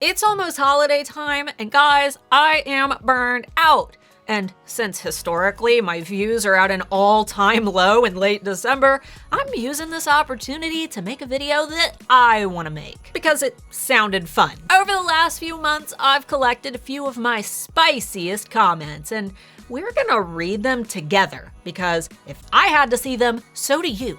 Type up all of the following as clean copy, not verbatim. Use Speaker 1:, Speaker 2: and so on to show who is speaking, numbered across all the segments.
Speaker 1: It's almost holiday time, and guys, I am burned out. And since historically my views are at an all-time low in late December, I'm using this opportunity to make a video that I want to make because it sounded fun. Over the last few months, I've collected a few of my spiciest comments, and we're gonna read them together because if I had to see them, so do you.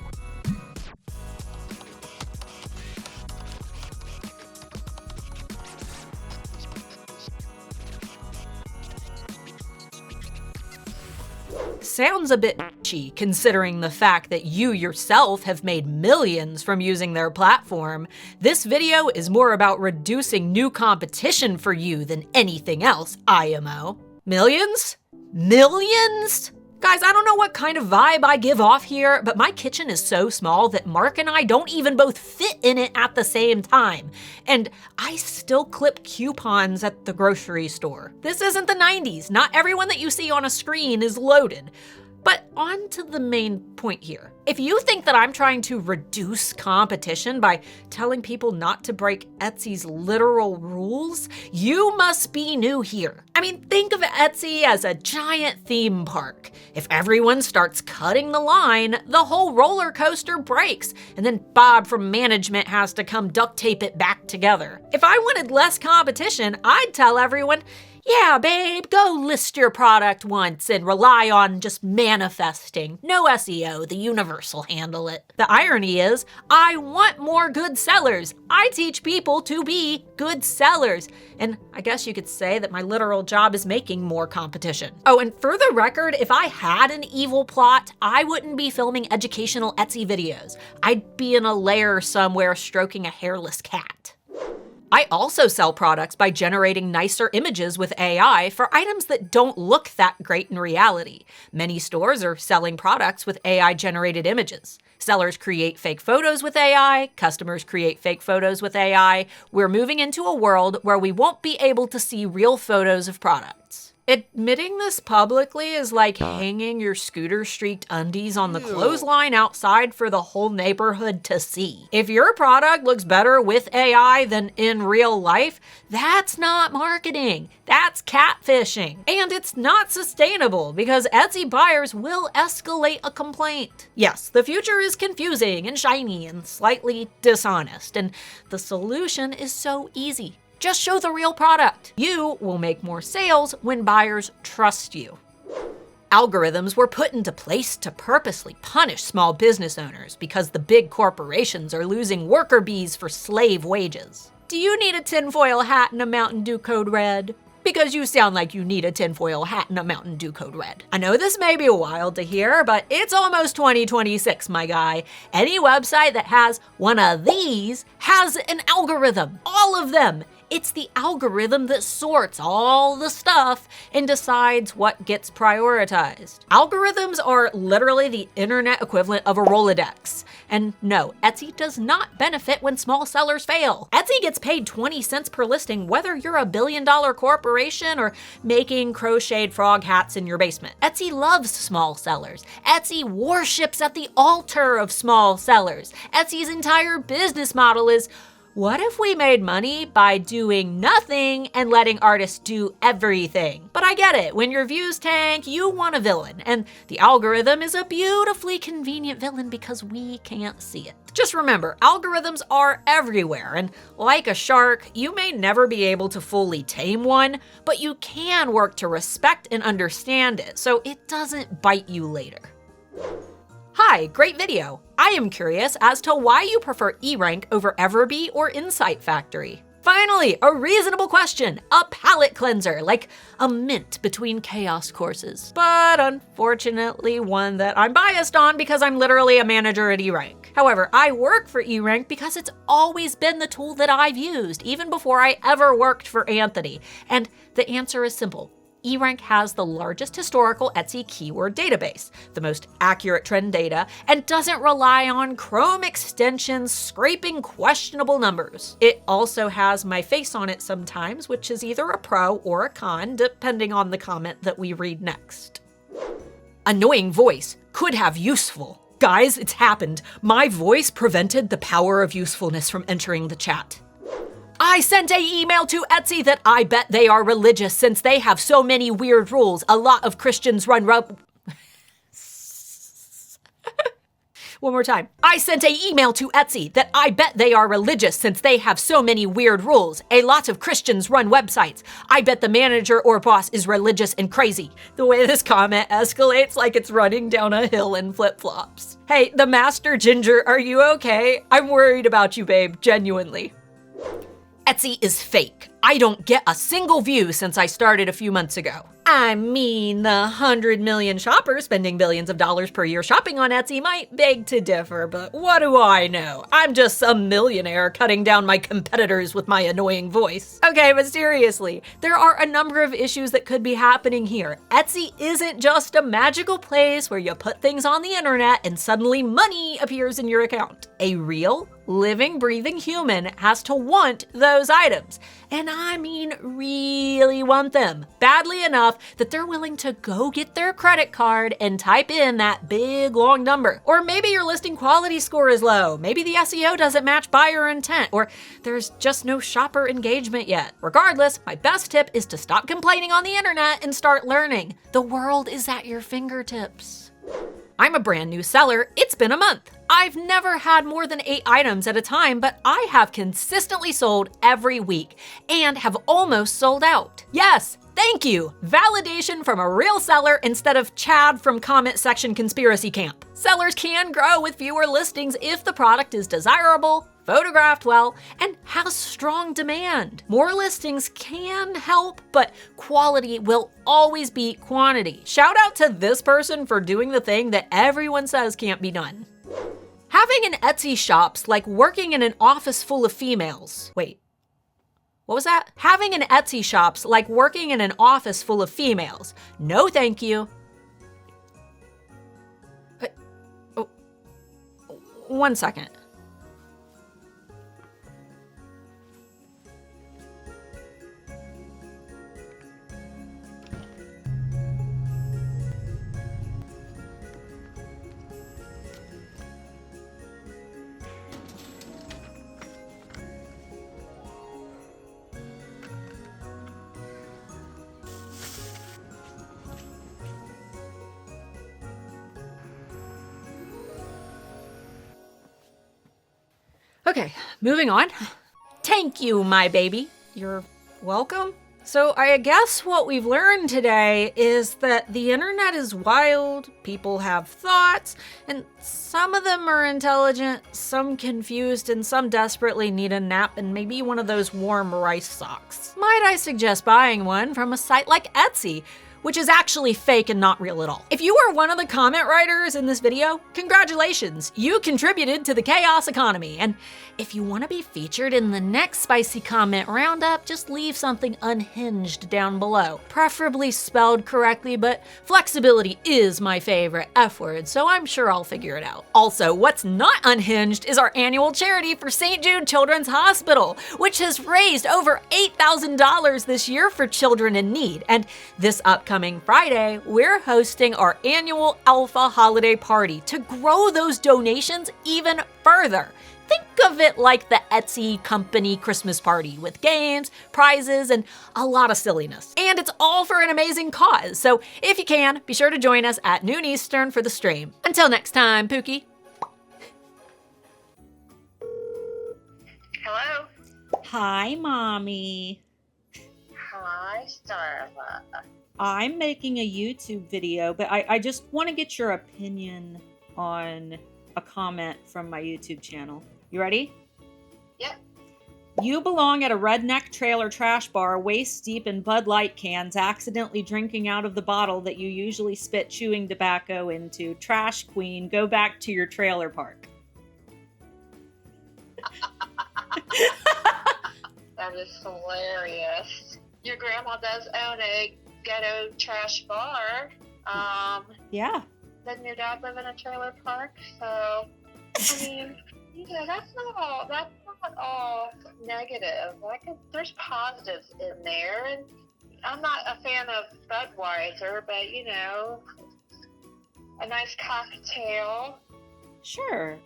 Speaker 1: Sounds a bit itchy considering the fact that you yourself have made millions from using their platform. This video is more about reducing new competition for you than anything else, IMO. Millions? Millions? Guys, I don't know what kind of vibe I give off here, but my kitchen is so small that Mark and I don't even both fit in it at the same time. And I still clip coupons at the grocery store. This isn't the 90s. Not everyone that you see on a screen is loaded. But on to the main point here. If you think that I'm trying to reduce competition by telling people not to break Etsy's literal rules, you must be new here. I mean, think of Etsy as a giant theme park. If everyone starts cutting the line, the whole roller coaster breaks, and then Bob from management has to come duct tape it back together. If I wanted less competition, I'd tell everyone, yeah, babe, go list your product once and rely on just manifesting. No SEO, the universe will handle it. The irony is, I want more good sellers. I teach people to be good sellers. And I guess you could say that my literal job is making more competition. Oh, and for the record, if I had an evil plot, I wouldn't be filming educational Etsy videos. I'd be in a lair somewhere stroking a hairless cat. I also sell products by generating nicer images with AI for items that don't look that great in reality. Many stores are selling products with AI-generated images. Sellers create fake photos with AI, customers create fake photos with AI. We're moving into a world where we won't be able to see real photos of products. Admitting this publicly is like hanging your scooter-streaked undies on the clothesline outside for the whole neighborhood to see. If your product looks better with AI than in real life, that's not marketing. That's catfishing. And it's not sustainable because Etsy buyers will escalate a complaint. Yes, the future is confusing and shiny and slightly dishonest, and the solution is so easy. Just show the real product. You will make more sales when buyers trust you. Algorithms were put into place to purposely punish small business owners because the big corporations are losing worker bees for slave wages. Do you need a tinfoil hat and a Mountain Dew Code Red? Because you sound like you need a tinfoil hat and a Mountain Dew Code Red. I know this may be wild to hear, but it's almost 2026, my guy. Any website that has one of these has an algorithm. All of them. It's the algorithm that sorts all the stuff and decides what gets prioritized. Algorithms are literally the internet equivalent of a Rolodex. And no, Etsy does not benefit when small sellers fail. Etsy gets paid 20 cents per listing whether you're a billion-dollar corporation or making crocheted frog hats in your basement. Etsy loves small sellers. Etsy worships at the altar of small sellers. Etsy's entire business model is, what if we made money by doing nothing and letting artists do everything? But I get it, when your views tank, you want a villain, and the algorithm is a beautifully convenient villain because we can't see it. Just remember, algorithms are everywhere, and like a shark, you may never be able to fully tame one, but you can work to respect and understand it so it doesn't bite you later. Hi, great video. I am curious as to why you prefer eRank over Everbee or Insight Factory. Finally, a reasonable question, a palate cleanser, like a mint between chaos courses. But unfortunately one that I'm biased on because I'm literally a manager at eRank. However, I work for eRank because it's always been the tool that I've used, even before I ever worked for Anthony. And the answer is simple. eRank has the largest historical Etsy keyword database, the most accurate trend data, and doesn't rely on Chrome extensions scraping questionable numbers. It also has my face on it sometimes, which is either a pro or a con, depending on the comment that we read next. Annoying voice could have useful. Guys, it's happened. My voice prevented the power of usefulness from entering the chat. I sent an email to Etsy that I bet they are religious since they have so many weird rules. A lot of Christians run One more time. I sent an email to Etsy that I bet they are religious since they have so many weird rules. A lot of Christians run websites. I bet the manager or boss is religious and crazy. The way this comment escalates like it's running down a hill in flip-flops. Hey, the Master Ginger, are you okay? I'm worried about you, babe, genuinely. Etsy is fake. I don't get a single view since I started a few months ago. I mean, the 100 million shoppers spending billions of dollars per year shopping on Etsy might beg to differ, but what do I know? I'm just some millionaire cutting down my competitors with my annoying voice. Okay, but seriously, there are a number of issues that could be happening here. Etsy isn't just a magical place where you put things on the internet and suddenly money appears in your account. A real, living, breathing human has to want those items. And I mean really want them badly enough that they're willing to go get their credit card and type in that big long number. Or maybe your listing quality score is low. Maybe the SEO doesn't match buyer intent, or there's just no shopper engagement yet. Regardless, my best tip is to stop complaining on the internet and start learning. The world is at your fingertips. I'm a brand new seller. It's been a month. I've never had more than 8 items at a time, but I have consistently sold every week and have almost sold out. Yes, thank you. Validation from a real seller instead of Chad from comment section conspiracy camp. Sellers can grow with fewer listings if the product is desirable, photographed well, and has strong demand. More listings can help, but quality will always beat quantity. Shout out to this person for doing the thing that everyone says can't be done. Having an Etsy shop's like working in an office full of females. Wait, what was that? Having an Etsy shop's like working in an office full of females. No thank you. Oh, 1 second. Okay, moving on. Thank you, my baby. You're welcome. So I guess what we've learned today is that the internet is wild, people have thoughts, and some of them are intelligent, some confused, and some desperately need a nap and maybe one of those warm rice socks. Might I suggest buying one from a site like Etsy, which is actually fake and not real at all. If you are one of the comment writers in this video, congratulations, you contributed to the chaos economy. And if you want to be featured in the next spicy comment roundup, just leave something unhinged down below. Preferably spelled correctly, but flexibility is my favorite F word, so I'm sure I'll figure it out. Also, what's not unhinged is our annual charity for St. Jude Children's Hospital, which has raised over $8,000 this year for children in need. And this upcoming Friday, we're hosting our annual Alpha Holiday Party to grow those donations even further. Think of it like the Etsy company Christmas party with games, prizes, and a lot of silliness. And it's all for an amazing cause, so if you can, be sure to join us at noon Eastern for the stream. Until next time, Pookie.
Speaker 2: Hello.
Speaker 3: Hi, Mommy.
Speaker 2: Hi, Starla.
Speaker 3: I'm making a YouTube video, but I just want to get your opinion on a comment from my YouTube channel. You ready?
Speaker 2: Yep.
Speaker 3: You belong at a redneck trailer trash bar, waist deep in Bud Light cans, accidentally drinking out of the bottle that you usually spit chewing tobacco into. Trash queen, go back to your trailer park.
Speaker 2: That is hilarious. Your grandma does own a ghetto trash bar.
Speaker 3: Yeah.
Speaker 2: Doesn't your dad live in a trailer park? So, I mean, that's not all negative. There's positives in there, and I'm not a fan of Budweiser, but a nice cocktail.
Speaker 3: Sure.